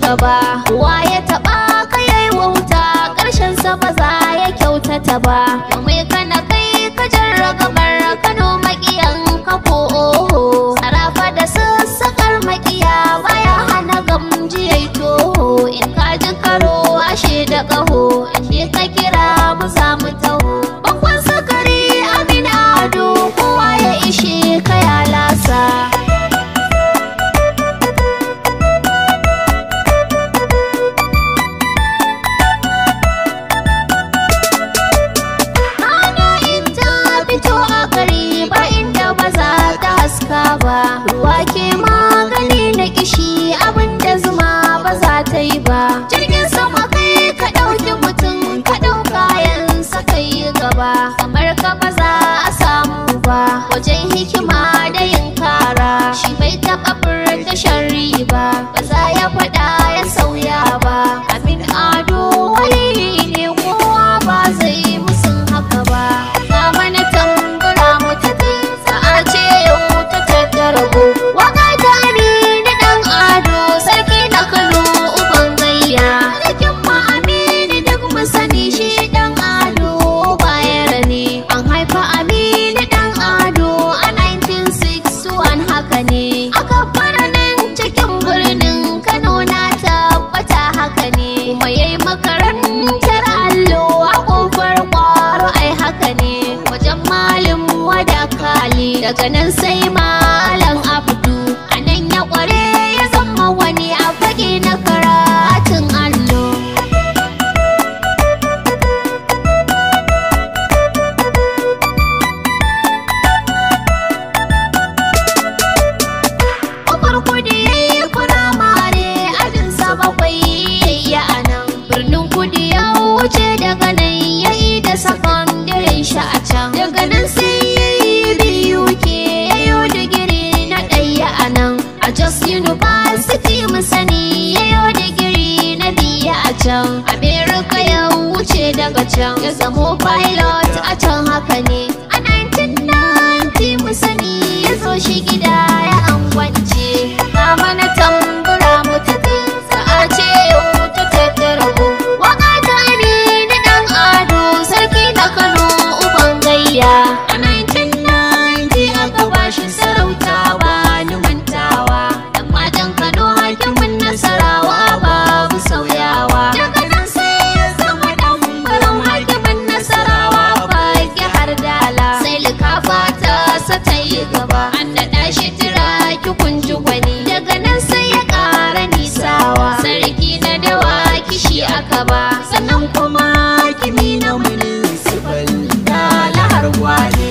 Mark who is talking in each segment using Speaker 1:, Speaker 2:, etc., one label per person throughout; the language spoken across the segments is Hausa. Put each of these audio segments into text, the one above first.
Speaker 1: gaba. Wa ya taɓa ka yayi wauta, ƙarshen sa ba za ya kyautata ba. Mai kana kai ka jarra gabar Kano maƙiyan ka ko oho. Sarafa da sassakar maƙiya baya hana gamji yayi toho. In ka ji karo ashe da ƙaho, in ka kira mu za mu taho. Bakwan sakari Amin Ado kowa ya ishe ka ya lasa. Ruwa ke magani na kishi abinda zuma ba za ta yi ba. Jirgin sama kai ka ɗauki mutum ka ɗau kayan sa kai gaba. Kamar ka ba za a samu ba wajen hikima da yin kara. Shi bai taɓa furta sharri ba, ba za ya faɗa ya sauya ba. Amin Ado wali ne kowa ba zai musun haka ba. Za mana tambura mu tafi sa'a ce yau ta tattarago. Waka ta Aminu dan Ado sarki na Kano uban gayya. Sarkin ma Aminu duk mu sani shi dan Ado bayar ne. An haifa Aminu dan Ado a 1961 haka ne. Aka fara nan cikin birnin Kano na tabbata haka ne. Kuma yayi makarantar allo a kofar Kwaro ai haka ne. Wajen Malam Wada Kali daga nan sai Malam Abdu. A nan ya kware ya zama wani a fage na karatun allo. Kofar Kudu yayi firamare ajinsa bakwai yayi a nan. Birnin Kudu ya wuce daga nan yayi da sakandaren shi a can. Daga nan sai yayi biyu ke yayo digiri na ɗaya a nan. A Jos University mu sani yayo digiri na biyu a can. America ya wuce daga can ya zamo pilot a can haka ne. A 1990 mu sani ya zo shi gida ya angwance. Ka mana tambura mu tafi sa'a ce yau ta tattarago. Waka ta Aminu dan Ado sarki na Kano uban gayya. A 1990 aka bashi sarauta ba ni mantawa. Dan matan Kano hakimin Nasarawa babu sauyawa. Daga nan sai ya zama dan baran hakimin Nasarawa baki har dala. Sai likafa ta sa ta yi gaba. An naɗa shi turaki kunji gwani. Daga nan sai ya ƙara nisawa. Sarki na dawaki shi aka ba. Sannan kuma kimi na municipal dala har gwale.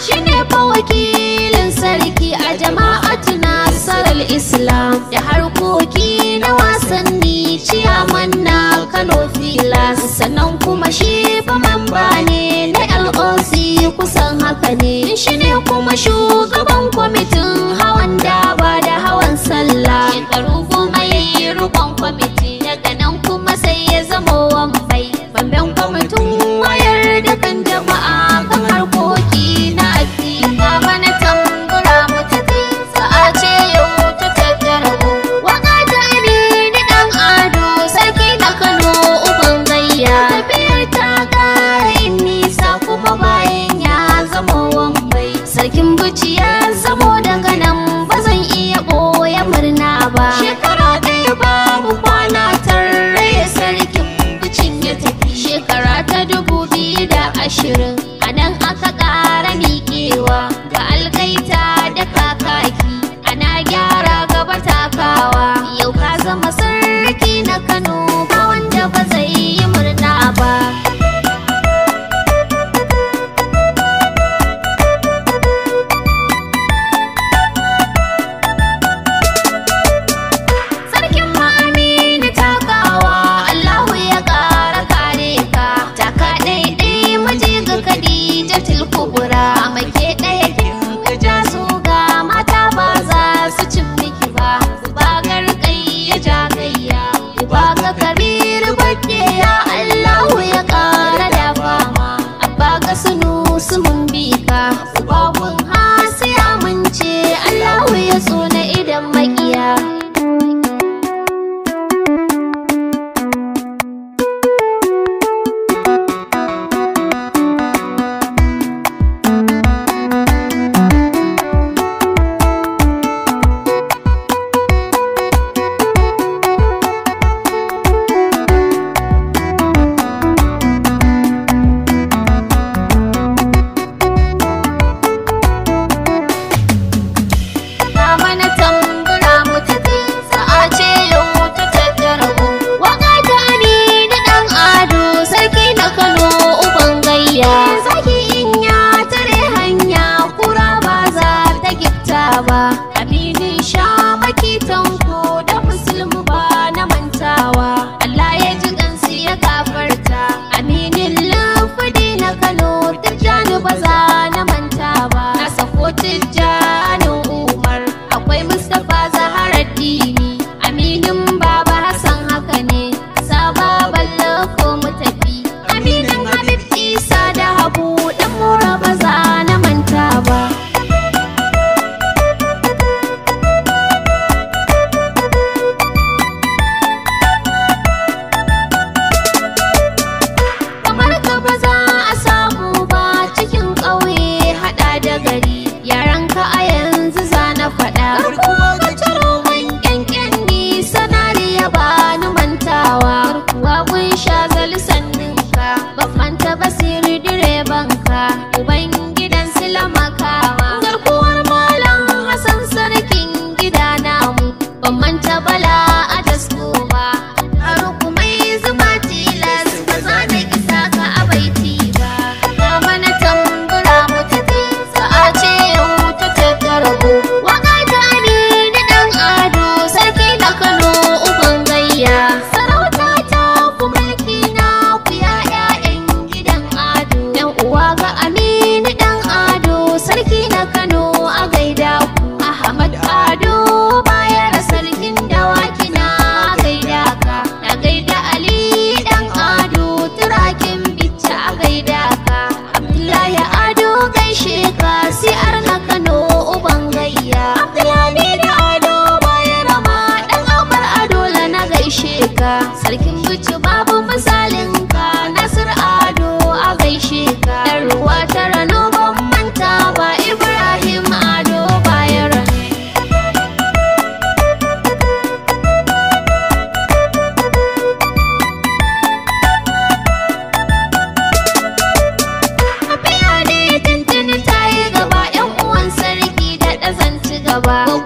Speaker 1: Shine fa wakilin sarki a jama'atu Nasarar Islam da harkoki na wasanni ciyaman na Kano Filas. Sannan kuma shi fa mamba ne na LOC kusan haka ne. Shine kuma shugaban kwamitin hawan daba da hawan sallah. Shekaru goma yayi rukon kwamiti. Daga nan kuma sai ya zama wambai bamben kwamitin wayar da kan jama'a kan harkoki na addini. Ka mana tambura mu tafi sa'a ce yau ta tattarago. Waka ta Aminu dan Ado sarki na Kano uban gayya. Tafiyar ta ƙara yin nisa kuma bayan ya zama wambai. Sarkin Buciya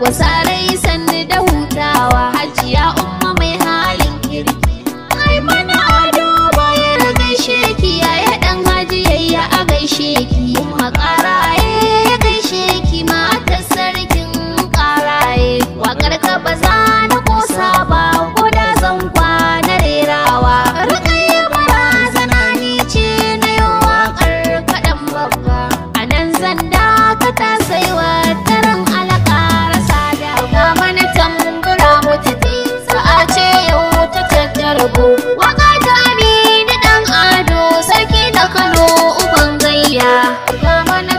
Speaker 1: Gwasarai sannu da hutawa, Hajiya Umma mai halin kirki. Ai mana ado bayan gaishe ki, yaya dan Hajiyayya a gaishe ki. Umma Karaye ya gaishe ki, matar sarkin Karaye. Waƙar ka ba za na kosa ba, ko da zan kwana rerawa. Rukayya Barazana ni ce na yi waƙar kaɗan babba. A nan zan dakata sai wataran alƙara sada. Ga mana tambura mu tafi, sa'a ce yau ta tattarbo. Waƙa ta Aminu ɗan Ado, sarki na Kano uban gayya. Ga mana